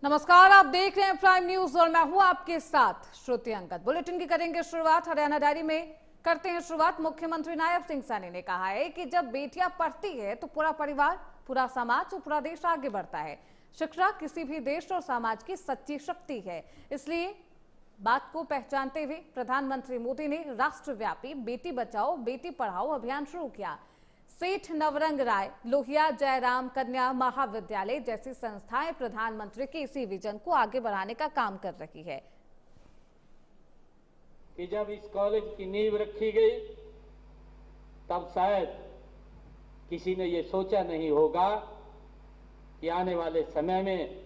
नमस्कार, आप देख रहे हैं प्राइम न्यूज और मैं हूं आपके साथ श्रुति अंगद। बुलेटिन की करेंगे शुरुआत हरियाणा डायरी में। करते हैं शुरुआत। मुख्यमंत्री नायब सिंह सैनी ने कहा है कि जब बेटियां पढ़ती है तो पूरा परिवार, पूरा समाज और पूरा देश आगे बढ़ता है। शिक्षा किसी भी देश और समाज की सच्ची शक्ति है। इसलिए बात को पहचानते हुए प्रधानमंत्री मोदी ने राष्ट्रव्यापी बेटी बचाओ बेटी पढ़ाओ अभियान शुरू किया। सेठ नवरंग राय, लोहिया जयराम कन्या महाविद्यालय जैसी संस्थाएं प्रधानमंत्री के इसी विजन को आगे बढ़ाने का काम कर रही है कि जब इस कॉलेज की नींव रखी गई तब शायद किसी ने ये सोचा नहीं होगा कि आने वाले समय में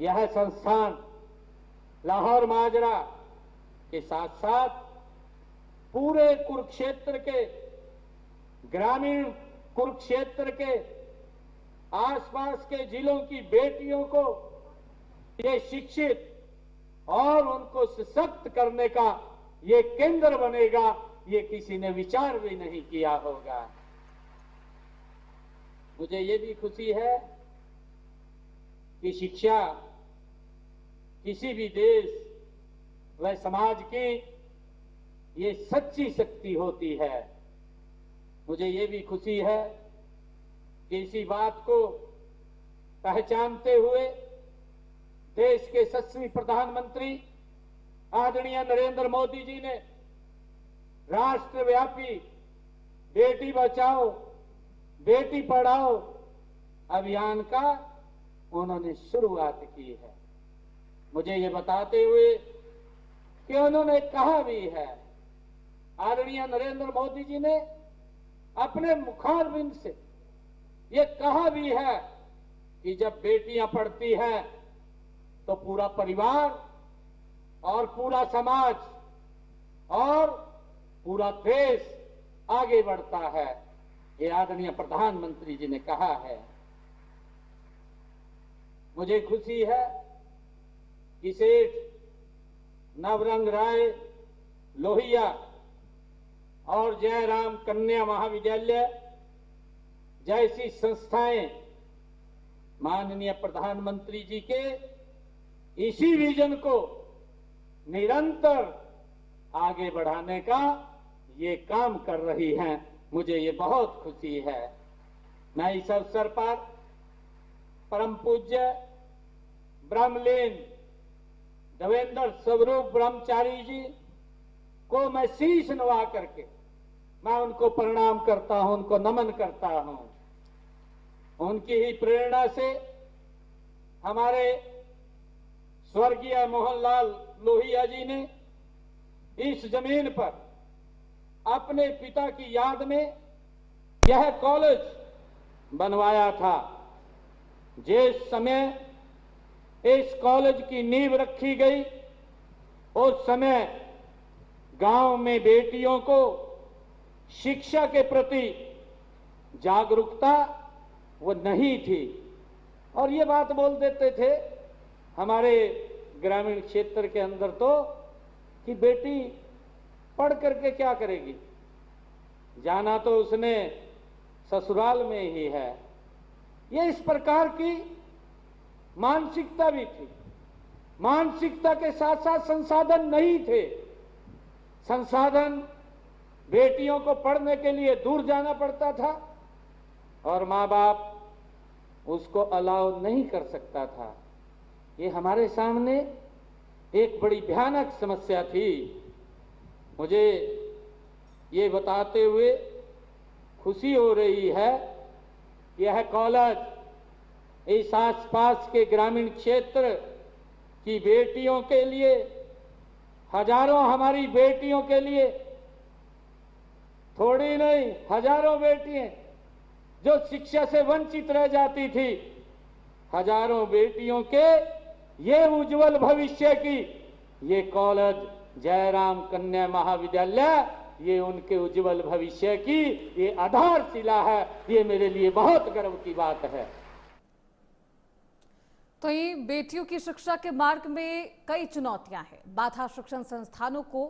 यह संस्थान लाहौर माजरा के साथ साथ पूरे कुरुक्षेत्र के, ग्रामीण कुरुक्षेत्र के आसपास के जिलों की बेटियों को ये शिक्षित और उनको सशक्त करने का ये केंद्र बनेगा, ये किसी ने विचार भी नहीं किया होगा। मुझे ये भी खुशी है कि शिक्षा किसी भी देश व समाज की ये सच्ची शक्ति होती है। मुझे ये भी खुशी है कि इसी बात को पहचानते हुए देश के यशस्वी प्रधानमंत्री आदरणीय नरेंद्र मोदी जी ने राष्ट्रव्यापी बेटी बचाओ बेटी पढ़ाओ अभियान का उन्होंने शुरुआत की है। मुझे ये बताते हुए कि उन्होंने कहा भी है, आदरणीय नरेंद्र मोदी जी ने अपने मुखारबिंद से ये कहा भी है कि जब बेटियां पढ़ती हैं तो पूरा परिवार और पूरा समाज और पूरा देश आगे बढ़ता है। ये आदरणीय प्रधानमंत्री जी ने कहा है। मुझे खुशी है कि सेठ नवरंग राय, लोहिया और जयराम कन्या महाविद्यालय जैसी संस्थाएं माननीय प्रधानमंत्री जी के इसी विजन को निरंतर आगे बढ़ाने का ये काम कर रही हैं। मुझे ये बहुत खुशी है। मैं इस अवसर पर परम पूज्य ब्रह्मलीन देवेंद्र स्वरूप ब्रह्मचारी जी को मैं शीश नवा करके मैं उनको प्रणाम करता हूं, उनको नमन करता हूं। उनकी ही प्रेरणा से हमारे स्वर्गीय मोहनलाल लोहिया जी ने इस जमीन पर अपने पिता की याद में यह कॉलेज बनवाया था। जिस समय इस कॉलेज की नींव रखी गई उस समय गांव में बेटियों को शिक्षा के प्रति जागरूकता वो नहीं थी और ये बात बोल देते थे हमारे ग्रामीण क्षेत्र के अंदर तो कि बेटी पढ़ करके क्या करेगी, जाना तो उसने ससुराल में ही है। ये इस प्रकार की मानसिकता भी थी। मानसिकता के साथ साथ संसाधन नहीं थे। संसाधन बेटियों को पढ़ने के लिए दूर जाना पड़ता था और माँ बाप उसको अलाउ नहीं कर सकता था। ये हमारे सामने एक बड़ी भयानक समस्या थी। मुझे ये बताते हुए खुशी हो रही है कि यह कॉलेज इस आसपास के ग्रामीण क्षेत्र की बेटियों के लिए, हजारों हमारी बेटियों के लिए, थोड़ी नहीं हजारों बेटियां जो शिक्षा से वंचित रह जाती थी, हजारों बेटियों के ये उज्जवल भविष्य की ये कॉलेज जयराम कन्या महाविद्यालय ये उनके उज्जवल भविष्य की ये आधारशिला है। ये मेरे लिए बहुत गर्व की बात है। तो ये बेटियों की शिक्षा के मार्ग में कई चुनौतियां हैं। बाधा शिक्षण संस्थानों को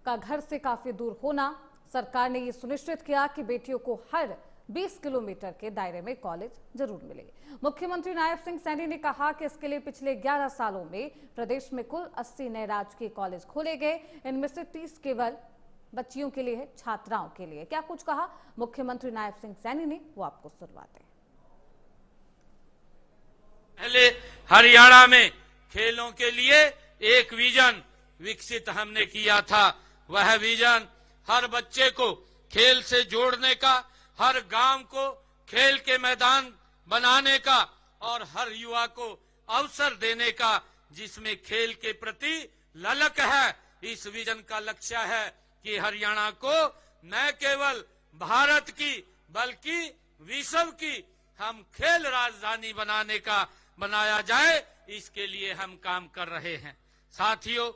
का घर से काफी दूर होना। सरकार ने ये सुनिश्चित किया कि बेटियों को हर 20 किलोमीटर के दायरे में कॉलेज जरूर मिले। मुख्यमंत्री नायब सिंह सैनी ने कहा कि इसके लिए पिछले 11 सालों में प्रदेश में कुल 80 नए राजकीय कॉलेज खोले गए। इनमें से 30 केवल बच्चियों के लिए है, छात्राओं के लिए। क्या कुछ कहा मुख्यमंत्री नायब सिंह सैनी ने, वो आपको सुनवाते हैं। पहले हरियाणा में खेलों के लिए एक विजन विकसित हमने किया था। वह विजन हर बच्चे को खेल से जोड़ने का, हर गांव को खेल के मैदान बनाने का और हर युवा को अवसर देने का जिसमें खेल के प्रति ललक है। इस विजन का लक्ष्य है कि हरियाणा को न केवल भारत की बल्कि विश्व की हम खेल राजधानी बनाया जाए, इसके लिए हम काम कर रहे हैं। साथियों,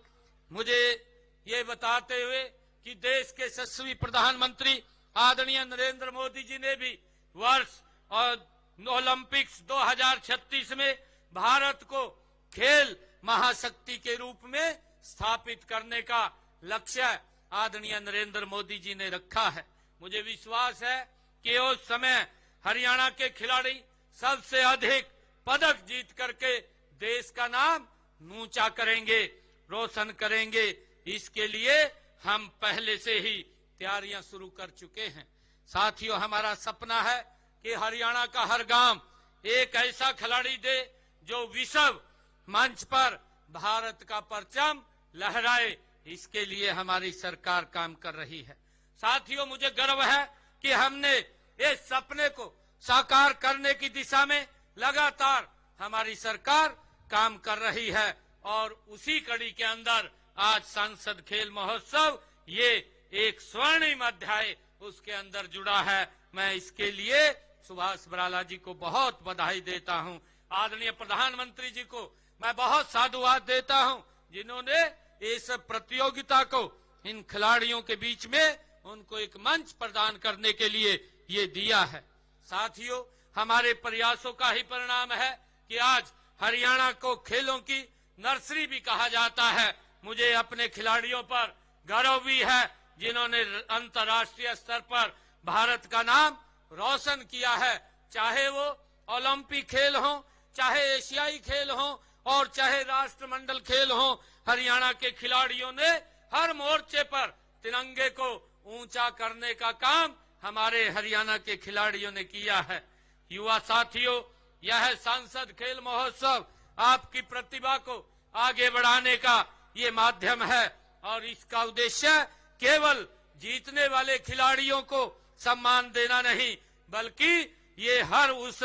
मुझे ये बताते हुए कि देश के यशस्वी प्रधानमंत्री आदरणीय नरेंद्र मोदी जी ने भी वर्ष और ओलंपिक्स 2036 में भारत को खेल महाशक्ति के रूप में स्थापित करने का लक्ष्य आदरणीय नरेंद्र मोदी जी ने रखा है। मुझे विश्वास है कि उस समय हरियाणा के खिलाड़ी सबसे अधिक पदक जीत करके देश का नाम ऊंचा करेंगे, रोशन करेंगे। इसके लिए हम पहले से ही तैयारियां शुरू कर चुके हैं। साथियों, हमारा सपना है कि हरियाणा का हर गांव एक ऐसा खिलाड़ी दे जो विश्व मंच पर भारत का परचम लहराए। इसके लिए हमारी सरकार काम कर रही है। साथियों, मुझे गर्व है कि हमने इस सपने को साकार करने की दिशा में लगातार हमारी सरकार काम कर रही है और उसी कड़ी के अंदर आज सांसद खेल महोत्सव ये एक स्वर्णिम अध्याय उसके अंदर जुड़ा है। मैं इसके लिए सुभाष बराला जी को बहुत बधाई देता हूं। आदरणीय प्रधानमंत्री जी को मैं बहुत साधुवाद देता हूं जिन्होंने इस प्रतियोगिता को इन खिलाड़ियों के बीच में उनको एक मंच प्रदान करने के लिए ये दिया है। साथियों, हमारे प्रयासों का ही परिणाम है कि आज हरियाणा को खेलों की नर्सरी भी कहा जाता है। मुझे अपने खिलाड़ियों पर गर्व भी है जिन्होंने अंतर्राष्ट्रीय स्तर पर भारत का नाम रोशन किया है। चाहे वो ओलंपिक खेल हो, चाहे एशियाई खेल हो और चाहे राष्ट्रमंडल खेल हो, हरियाणा के खिलाड़ियों ने हर मोर्चे पर तिरंगे को ऊंचा करने का काम हमारे हरियाणा के खिलाड़ियों ने किया है। युवा साथियों, यह सांसद खेल महोत्सव आपकी प्रतिभा को आगे बढ़ाने का ये माध्यम है और इसका उद्देश्य केवल जीतने वाले खिलाड़ियों को सम्मान देना नहीं, बल्कि ये हर उस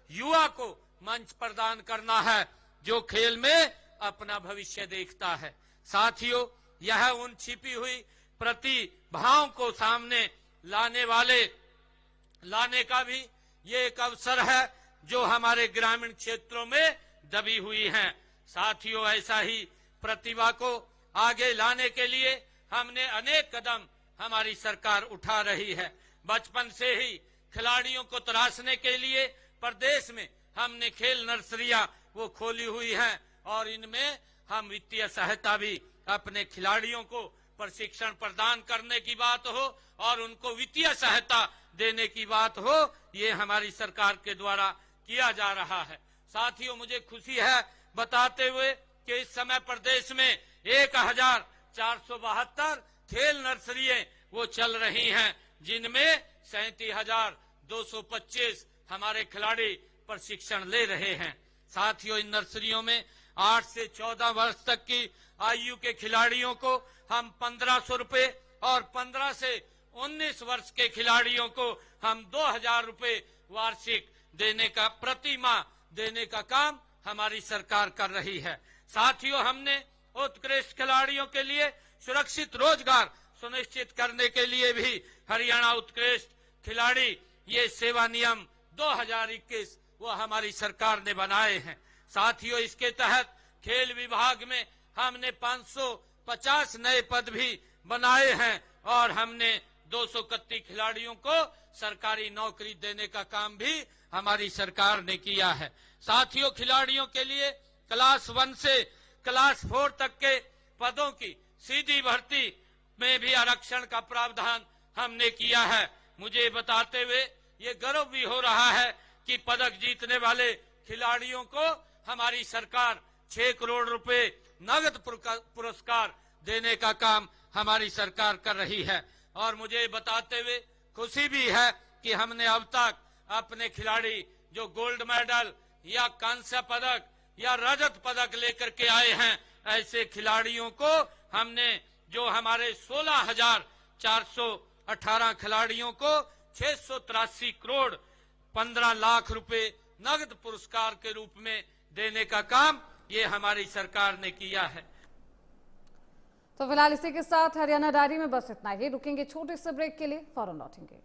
युवा को मंच प्रदान करना है जो खेल में अपना भविष्य देखता है। साथियों, यह उन छिपी हुई प्रतिभाओं को सामने लाने का भी ये एक अवसर है जो हमारे ग्रामीण क्षेत्रों में दबी हुई हैं। साथियों, ऐसा ही प्रतिभा को आगे लाने के लिए हमने अनेक कदम हमारी सरकार उठा रही है। बचपन से ही खिलाड़ियों को तराशने के लिए प्रदेश में हमने खेल नर्सरियां वो खोली हुई हैं और इनमें हम वित्तीय सहायता भी अपने खिलाड़ियों को प्रशिक्षण प्रदान करने की बात हो और उनको वित्तीय सहायता देने की बात हो, ये हमारी सरकार के द्वारा किया जा रहा है। साथियों, मुझे खुशी है बताते हुए कि इस समय प्रदेश में 1472 खेल नर्सरियां वो चल रही हैं, जिनमें 37,225 हमारे खिलाड़ी प्रशिक्षण ले रहे हैं। साथियों, इन नर्सरियों में 8 से 14 वर्ष तक की आयु के खिलाड़ियों को हम 1,500 रुपए और 15 से 19 वर्ष के खिलाड़ियों को हम 2,000 रुपए वार्षिक देने का प्रति माह देने का काम हमारी सरकार कर रही है। साथियों, हमने उत्कृष्ट खिलाड़ियों के लिए सुरक्षित रोजगार सुनिश्चित करने के लिए भी हरियाणा उत्कृष्ट खिलाड़ी ये सेवा नियम 2021 वो हमारी सरकार ने बनाए हैं। साथियों, इसके तहत खेल विभाग में हमने 550 नए पद भी बनाए हैं और हमने 231 खिलाड़ियों को सरकारी नौकरी देने का काम भी हमारी सरकार ने किया है। साथियों, खिलाड़ियों के लिए क्लास 1 से क्लास 4 तक के पदों की सीधी भर्ती में भी आरक्षण का प्रावधान हमने किया है। मुझे बताते हुए ये गर्व भी हो रहा है कि पदक जीतने वाले खिलाड़ियों को हमारी सरकार 6 करोड़ रुपए नगद पुरस्कार देने का काम हमारी सरकार कर रही है। और मुझे बताते हुए खुशी भी है कि हमने अब तक अपने खिलाड़ी जो गोल्ड मेडल या कांस्य पदक या रजत पदक लेकर के आए हैं, ऐसे खिलाड़ियों को हमने जो हमारे 16,418 खिलाड़ियों को 683 करोड़ 15 लाख रुपए नगद पुरस्कार के रूप में देने का काम ये हमारी सरकार ने किया है। तो फिलहाल इसी के साथ हरियाणा डायरी में बस इतना ही। रुकेंगे छोटे से ब्रेक के लिए, फौरन लौटेंगे।